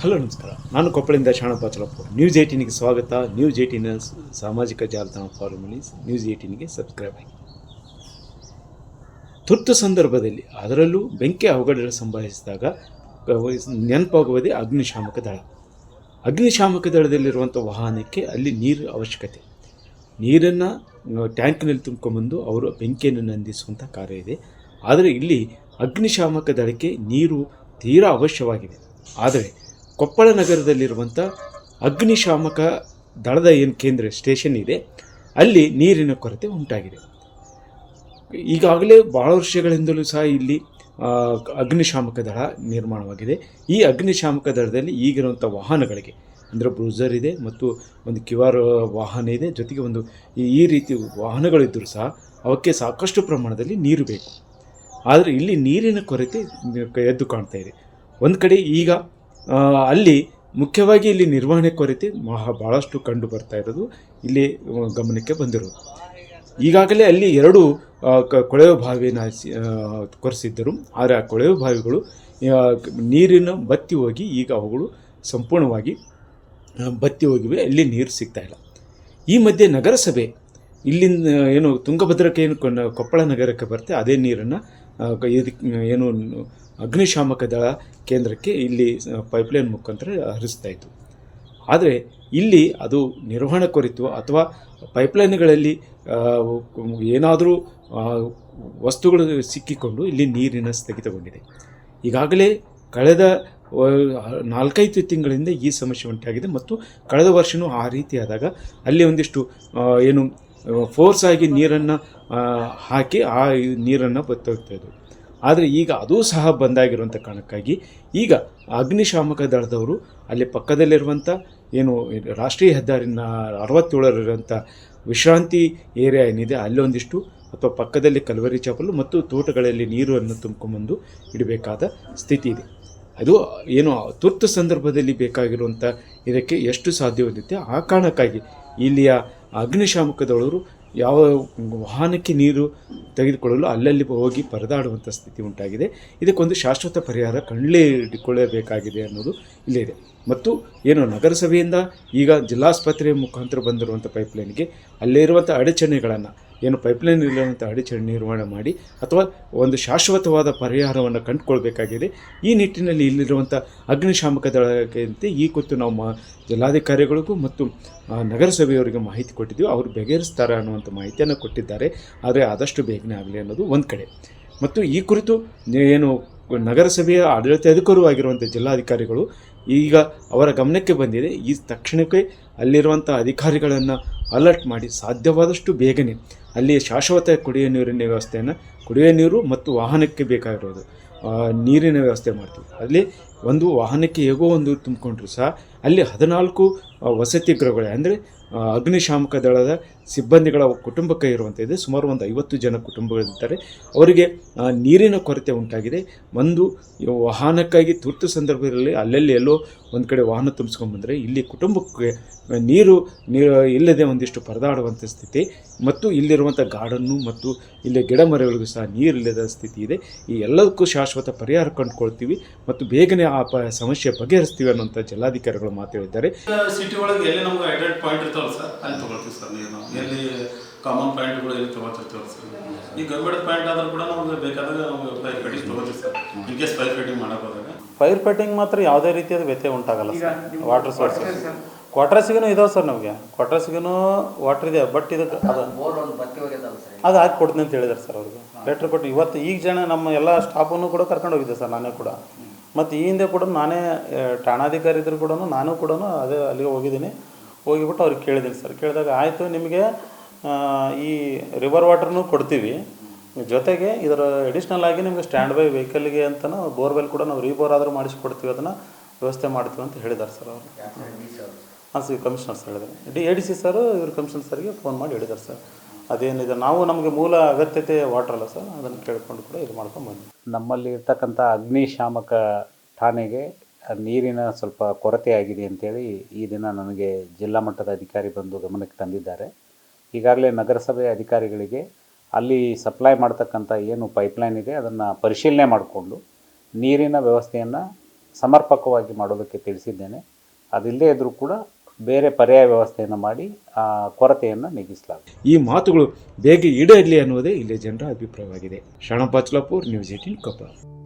Hello ನಮಸ್ಕಾರ, ನಾನು ಕೊಪ್ಪಳಿಂದ Shanappa ಚಲಪ್ಪ. News 18ಗೆ ಸ್ವಾಗತ. ನ್ಯೂಸ್ 18 ಸಾಮಾಜಿಕ ಜಾಲತಾಣ ಫಾಲೋ ಮಾಡಿ, ನ್ಯೂಸ್ 18ಗೆ ಸಬ್ಸ್ಕ್ರೈಬ್ ಆಗಿ. ತುರ್ತು ಸಂದರ್ಭದಲ್ಲಿ, ಅದರಲ್ಲೂ ಬೆಂಕಿ ಅವಘಡ ಸಂಭವಿಸಿದಾಗ ನೆನಪಾಗುವುದೇ ಅಗ್ನಿಶಾಮಕ ದಳ. ಅಗ್ನಿಶಾಮಕ ದಳದಲ್ಲಿರುವಂಥ ವಾಹನಕ್ಕೆ ಅಲ್ಲಿ ನೀರು ಅವಶ್ಯಕತೆ. ನೀರನ್ನು ಟ್ಯಾಂಕ್ನಲ್ಲಿ ತುಂಬ್ಕೊಂಬಂದು ಅವರು ಬೆಂಕಿಯನ್ನು ನಂದಿಸುವಂಥ ಕಾರ್ಯ ಇದೆ. ಆದರೆ ಇಲ್ಲಿ ಅಗ್ನಿಶಾಮಕ ದಳಕ್ಕೆ ನೀರು ತೀರಾ ಅವಶ್ಯವಾಗಿದೆ. ಆದರೆ ಕೊಪ್ಪಳ ನಗರದಲ್ಲಿರುವಂಥ ಅಗ್ನಿಶಾಮಕ ದಳದ ಏನು ಕೇಂದ್ರ ಸ್ಟೇಷನ್ ಇದೆ, ಅಲ್ಲಿ ನೀರಿನ ಕೊರತೆ ಉಂಟಾಗಿದೆ. ಈಗಾಗಲೇ ಭಾಳ ವರ್ಷಗಳಿಂದಲೂ ಸಹ ಇಲ್ಲಿ ಅಗ್ನಿಶಾಮಕ ದಳ ನಿರ್ಮಾಣವಾಗಿದೆ. ಈ ಅಗ್ನಿಶಾಮಕ ದಳದಲ್ಲಿ ಈಗಿರುವಂಥ ವಾಹನಗಳಿಗೆ ಅಂದರೆ ಬ್ರೂಸರ್ ಇದೆ ಮತ್ತು ಒಂದು ಕ್ಯೂಆರ್ ವಾಹನ ಇದೆ, ಜೊತೆಗೆ ಒಂದು ಈ ರೀತಿ ವಾಹನಗಳಿದ್ದರೂ ಸಹ ಅವಕ್ಕೆ ಸಾಕಷ್ಟು ಪ್ರಮಾಣದಲ್ಲಿ ನೀರು ಬೇಕು. ಆದರೆ ಇಲ್ಲಿ ನೀರಿನ ಕೊರತೆ ಎದ್ದು ಕಾಣ್ತಾ ಇದೆ. ಒಂದು ಕಡೆ ಈಗ ಅಲ್ಲಿ ಮುಖ್ಯವಾಗಿ ಇಲ್ಲಿ ನಿರ್ವಹಣೆ ಕೊರತೆ ಭಾಳಷ್ಟು ಕಂಡು ಬರ್ತಾ ಇರೋದು ಇಲ್ಲಿ ಗಮನಕ್ಕೆ ಬಂದಿರೋದು. ಈಗಾಗಲೇ ಅಲ್ಲಿ 2 ಕೊಳವೆ ಬಾವಿನ ಕೊರೆಸಿದ್ದರು. ಆದರೆ ಆ ಕೊಳವೆ ಬಾವಿಗಳು ನೀರಿನ ಬತ್ತಿ ಹೋಗಿ ಈಗ ಅವುಗಳು ಸಂಪೂರ್ಣವಾಗಿ ಬತ್ತಿ ಹೋಗಿವೆ, ಅಲ್ಲಿ ನೀರು ಸಿಗ್ತಾ ಇಲ್ಲ. ಈ ಮಧ್ಯೆ ನಗರಸಭೆ ಇಲ್ಲಿಂದ ಏನು ತುಂಗಭದ್ರಕ್ಕೆ ಏನು ಕೊಪ್ಪಳ ನಗರಕ್ಕೆ ಬರುತ್ತೆ, ಅದೇ ನೀರನ್ನು ಏನು ಅಗ್ನಿಶಾಮಕ ದಳ ಕೇಂದ್ರಕ್ಕೆ ಇಲ್ಲಿ ಪೈಪ್ಲೈನ್ ಮುಖಾಂತರ ಹರಿಸ್ತಾ ಇತ್ತು. ಆದರೆ ಇಲ್ಲಿ ಅದು ನಿರ್ವಹಣೆ ಕುರಿತು ಅಥವಾ ಪೈಪ್ಲೈನ್ಗಳಲ್ಲಿ ಏನಾದರೂ ವಸ್ತುಗಳು ಸಿಕ್ಕಿಕೊಂಡು ಇಲ್ಲಿ ನೀರಿನ ಸ್ಥಗಿತಗೊಂಡಿದೆ. ಈಗಾಗಲೇ ಕಳೆದ 4-5 ತಿಂಗಳಿಂದ ಈ ಸಮಸ್ಯೆ ಉಂಟಾಗಿದೆ ಮತ್ತು ಕಳೆದ ವರ್ಷವೂ ಆ ರೀತಿಯಾದಾಗ ಅಲ್ಲಿ ಒಂದಿಷ್ಟು ಏನು ಫೋರ್ಸ್ ಆಗಿ ನೀರನ್ನು ಹಾಕಿ ಆ ನೀರನ್ನು ಬತ್ತೋಗ್ತಾಯಿದ್ವು. ಆದರೆ ಈಗ ಅದೂ ಸಹ ಬಂದಾಗಿರುವಂಥ ಕಾರಣಕ್ಕಾಗಿ ಈಗ ಅಗ್ನಿಶಾಮಕ ದಳದವರು ಅಲ್ಲಿ ಪಕ್ಕದಲ್ಲಿರುವಂಥ ಏನು ರಾಷ್ಟ್ರೀಯ ಹೆದ್ದಾರಿ 67 ವಿಶ್ರಾಂತಿ ಏರಿಯಾ ಏನಿದೆ, ಅಲ್ಲೊಂದಿಷ್ಟು ಅಥವಾ ಪಕ್ಕದಲ್ಲಿ ಕಲ್ವರಿ ಚಾಪಲು ಮತ್ತು ತೋಟಗಳಲ್ಲಿ ನೀರನ್ನು ತುಂಬ್ಕೊಂಬಂದು ಇಡಬೇಕಾದ ಸ್ಥಿತಿ ಇದೆ. ಅದು ಏನು ತುರ್ತು ಸಂದರ್ಭದಲ್ಲಿ ಬೇಕಾಗಿರುವಂಥ ಇದಕ್ಕೆ ಎಷ್ಟು ಸಾಧ್ಯವಿರುತ್ತೆ, ಆ ಕಾರಣಕ್ಕಾಗಿ ಇಲ್ಲಿಯ ಅಗ್ನಿಶಾಮಕ ದಳವರು ಯಾವ ವಾಹನಕ್ಕೆ ನೀರು ತೆಗೆದುಕೊಳ್ಳಲು ಅಲ್ಲಲ್ಲಿ ಹೋಗಿ ಪರದಾಡುವಂಥ ಸ್ಥಿತಿ ಉಂಟಾಗಿದೆ. ಇದಕ್ಕೊಂದು ಶಾಶ್ವತ ಪರಿಹಾರ ಕಂಡುಕೊಳ್ಳಬೇಕಾಗಿದೆ ಅನ್ನೋದು ಇಲ್ಲೇ ಇದೆ. ಮತ್ತು ಏನು ನಗರಸಭೆಯಿಂದ ಈಗ ಜಿಲ್ಲಾಸ್ಪತ್ರೆಯ ಮುಖಾಂತರ ಬಂದಿರುವಂಥ ಪೈಪ್ಲೈನ್ಗೆ ಅಲ್ಲೇ ಇರುವಂಥ ಅಡಚಣೆಗಳನ್ನು ಏನು ಪೈಪ್ಲೈನ್ ಇರುವಂಥ ಅಡಚಣೆ ನಿರ್ವಹಣೆ ಮಾಡಿ ಅಥವಾ ಒಂದು ಶಾಶ್ವತವಾದ ಪರಿಹಾರವನ್ನು ಕಂಡುಕೊಳ್ಬೇಕಾಗಿದೆ. ಈ ನಿಟ್ಟಿನಲ್ಲಿ ಇಲ್ಲಿರುವಂಥ ಅಗ್ನಿಶಾಮಕ ದಳಕ್ಕೆ ಈ ಕುರಿತು ನಾವು ಜಿಲ್ಲಾಧಿಕಾರಿಗಳಿಗೂ ಮತ್ತು ನಗರಸಭೆಯವರಿಗೆ ಮಾಹಿತಿ ಕೊಟ್ಟಿದ್ದೀವಿ. ಅವರು ಬಗೆಹರಿಸ್ತಾರೆ ಅನ್ನುವಂಥ ಮಾಹಿತಿಯನ್ನು ಕೊಟ್ಟಿದ್ದಾರೆ. ಆದರೆ ಆದಷ್ಟು ಬೇಗನೆ ಆಗಲಿ ಅನ್ನೋದು ಒಂದು ಕಡೆ. ಮತ್ತು ಈ ಕುರಿತು ಏನು ನಗರಸಭೆಯ ಆಡಳಿತಾಧಿಕಾರಿಯೂ ಆಗಿರುವಂಥ ಜಿಲ್ಲಾಧಿಕಾರಿಗಳು ಈಗ ಅವರ ಗಮನಕ್ಕೆ ಬಂದಿದೆ. ಈ ತಕ್ಷಣಕ್ಕೆ ಅಲ್ಲಿರುವಂಥ ಅಧಿಕಾರಿಗಳನ್ನು ಅಲರ್ಟ್ ಮಾಡಿ ಸಾಧ್ಯವಾದಷ್ಟು ಬೇಗನೆ ಅಲ್ಲಿ ಶಾಶ್ವತ ಕುಡಿಯುವ ನೀರಿನ ವ್ಯವಸ್ಥೆಯನ್ನು, ಕುಡಿಯುವ ನೀರು ಮತ್ತು ವಾಹನಕ್ಕೆ ಬೇಕಾಗಿರೋದು ನೀರಿನ ವ್ಯವಸ್ಥೆ ಮಾಡ್ತೀವಿ. ಅಲ್ಲಿ ಒಂದು ವಾಹನಕ್ಕೆ ಹೇಗೋ ಒಂದು ತುಂಬಿಕೊಂಡ್ರು ಸಹ ಅಲ್ಲಿ 14 ವಸತಿ ಗೃಹಗಳೇ ಅಂದರೆ ಅಗ್ನಿಶಾಮಕ ದಳದ ಸಿಬ್ಬಂದಿಗಳ ಕುಟುಂಬಕ್ಕೆ ಇರುವಂಥದ್ದು ಸುಮಾರು ಒಂದು 50 ಜನ ಕುಟುಂಬಗಳಿರ್ತಾರೆ. ಅವರಿಗೆ ನೀರಿನ ಕೊರತೆ ಉಂಟಾಗಿದೆ. ಒಂದು ವಾಹನಕ್ಕಾಗಿ ತುರ್ತು ಸಂದರ್ಭದಲ್ಲಿ ಅಲ್ಲಲ್ಲಿ ಎಲ್ಲೋ ಒಂದು ಕಡೆ ವಾಹನ ತುಂಬಿಸ್ಕೊಂಡ್ಬಂದರೆ ಇಲ್ಲಿ ಕುಟುಂಬಕ್ಕೆ ನೀರು ಇಲ್ಲದೆ ಒಂದಿಷ್ಟು ಪರದಾಡುವಂಥ ಸ್ಥಿತಿ ಮತ್ತು ಇಲ್ಲಿರುವಂಥ ಗಾರ್ಡನ್ನು ಮತ್ತು ಇಲ್ಲಿ ಗಿಡ ಮರಗಳಿಗೂ ಸಹ ನೀರಿಲ್ಲದ ಸ್ಥಿತಿ ಇದೆ. ಈ ಎಲ್ಲದಕ್ಕೂ ಶಾಶ್ವತ ಪರಿಹಾರ ಕಂಡುಕೊಳ್ತೀವಿ ಮತ್ತು ಬೇಗನೆ ಆ ಸಮಸ್ಯೆ ಬಗೆಹರಿಸ್ತೀವಿ ಅನ್ನೋಂಥ ಜಿಲ್ಲಾಧಿಕಾರಿಗಳು ಮಾತಾಡಿದ್ದಾರೆ. ಸಿಟಿ ಒಳಗೆ ಎಲ್ಲಿ ನಮ್ಗೆ ಐಡೆಂಟ್ ಪಾಯಿಂಟ್ ಇರ್ತಾವಲ್ಲ ಸರ್, ಅಲ್ಲಿ ತೊಗೊಳ್ತೀವಿ ಸರ್ ನೀರು. ನಾವು ಎಲ್ಲಿ ಕಾಮನ್ ಪಾಯಿಂಟ್ಗಳು ಎಲ್ಲಿ ತೊಗೊಳ್ತಿರ್ತೀವಲ್ಲ ಸರ್, ಈ ಗೌರ್ಮೆಂಟ್ ಪಾಯಿಂಟ್ ಆದರೂ ಕೂಡ ನಮ್ಗೆ ಬೇಕಾದಾಗ ನಾವು ಫೈರ್ ಫೈಟಿಂಗ್ ತೊಗೋತೀವಿ sir. In case fire fighting ಮಾಡೋದಾಗ ಫೈರ್ ಫೈಟಿಂಗ್ ಮಾತ್ರ ಯಾವುದೇ ರೀತಿಯಾದ ವ್ಯತ್ಯಯ ಉಂಟಾಗಲ್ಲ ಸರ್. ವಾಟರ್ ಸೋರ್ಸ್ ಕ್ವಾರ್ಟರ್ಸಿಗೂ ಇದಾವೆ ಸರ್. ನಮಗೆ ಕ್ವಾರ್ಟರ್ಸಿಗೂ ವಾಟರ್ ಇದೆ. ಬಟ್ ಇದಕ್ಕೆ ಅದು ಹಾಕಿ ಕೊಡ್ತೀನಿ ಅಂತ ಹೇಳಿದ್ದಾರೆ ಸರ್. ಅವ್ರಿಗೆ ಲೆಟ್ರ್ ಕೊಟ್ಟು ಇವತ್ತು ಈಗ ಜನ ನಮ್ಮ ಎಲ್ಲ ಸ್ಟಾಫನ್ನು ಕೂಡ ಕರ್ಕೊಂಡು ಹೋಗಿದ್ದೆ ಸರ್. ನಾನೇ ಕೂಡ ಮತ್ತು ಈ ಹಿಂದೆ ಕೂಡ ನಾನೇ ಠಾಣಾಧಿಕಾರಿ ಇದ್ದರೂ ಕೂಡ ನಾನು ಕೂಡ ಅದೇ ಅಲ್ಲಿಗೆ ಹೋಗಿದ್ದೀನಿ. ಹೋಗಿಬಿಟ್ಟು ಅವ್ರಿಗೆ ಕೇಳಿದ್ದೀನಿ ಸರ್. ಕೇಳಿದಾಗ ಆಯಿತು, ನಿಮಗೆ ಈ ರಿವರ್ ವಾಟರ್ನೂ ಕೊಡ್ತೀವಿ, ಜೊತೆಗೆ ಇದರ ಎಡಿಷ್ನಲ್ ಆಗಿ ನಿಮಗೆ ಸ್ಟ್ಯಾಂಡ್ ಬೈ ವೆಹಿಕಲ್ಗೆ ಅಂತಲೂ ಬೋರ್ವೆಲ್ ಕೂಡ ನಾವು ರೀಬೋರ್ ಆದರೂ ಮಾಡಿಸ್ಕೊಡ್ತೀವಿ, ಅದನ್ನು ವ್ಯವಸ್ಥೆ ಮಾಡ್ತೀವಿ ಅಂತ ಹೇಳಿದ್ದಾರೆ ಸರ್ ಅವರು. ಹಾಂ ಸರ್, ಕಮಿಷನರ್ಸ್ ಹೇಳಿದ್ದಾರೆ. ADC ಸರ್ ಇವರು ಕಮಿಷನರ್ ಸರ್ಗೆ ಫೋನ್ ಮಾಡಿ ಹೇಳಿದ್ದಾರೆ ಸರ್. ಅದೇನಿದೆ ನಾವು ನಮಗೆ ಮೂಲ ಅಗತ್ಯತೆ ವಾಟರ್ ಅಲ್ಲ ಸರ್, ಅದನ್ನು ಕೇಳಿಕೊಂಡು ಕೂಡ ಇದು ಮಾಡ್ಕೊಂಡು ಬಂದ್ವಿ. ನಮ್ಮಲ್ಲಿ ಇರ್ತಕ್ಕಂಥ ಅಗ್ನಿಶಾಮಕ ಠಾಣೆಗೆ ನೀರಿನ ಸ್ವಲ್ಪ ಕೊರತೆ ಆಗಿದೆ ಅಂತೇಳಿ ಈ ದಿನ ನನಗೆ ಜಿಲ್ಲಾ ಮಟ್ಟದ ಅಧಿಕಾರಿ ಬಂದು ಗಮನಕ್ಕೆ ತಂದಿದ್ದಾರೆ. ಈಗಾಗಲೇ ನಗರಸಭೆ ಅಧಿಕಾರಿಗಳಿಗೆ ಅಲ್ಲಿ ಸಪ್ಲೈ ಮಾಡ್ತಕ್ಕಂಥ ಏನು ಪೈಪ್ಲೈನ್ ಇದೆ ಅದನ್ನು ಪರಿಶೀಲನೆ ಮಾಡಿಕೊಂಡು ನೀರಿನ ವ್ಯವಸ್ಥೆಯನ್ನು ಸಮರ್ಪಕವಾಗಿ ಮಾಡೋದಕ್ಕೆ ತಿಳಿಸಿದ್ದೇನೆ. ಅದಿಲ್ಲದೇ ಇದ್ದರೂ ಕೂಡ ಬೇರೆ ಪರ್ಯಾಯ ವ್ಯವಸ್ಥೆಯನ್ನು ಮಾಡಿ ಆ ಕೊರತೆಯನ್ನು ನೀಗಿಸಲಾಗುತ್ತೆ. ಈ ಮಾತುಗಳು ಬೇಗ ಈಡೇರಲಿ ಅನ್ನೋದೇ ಇಲ್ಲಿ ಜನರ ಅಭಿಪ್ರಾಯವಾಗಿದೆ. ಶರಣಪ್ಪ ಅಚ್ಲಾಪುರ್, ನ್ಯೂಸ್ 18 ಕೊಪ್ಪಳ.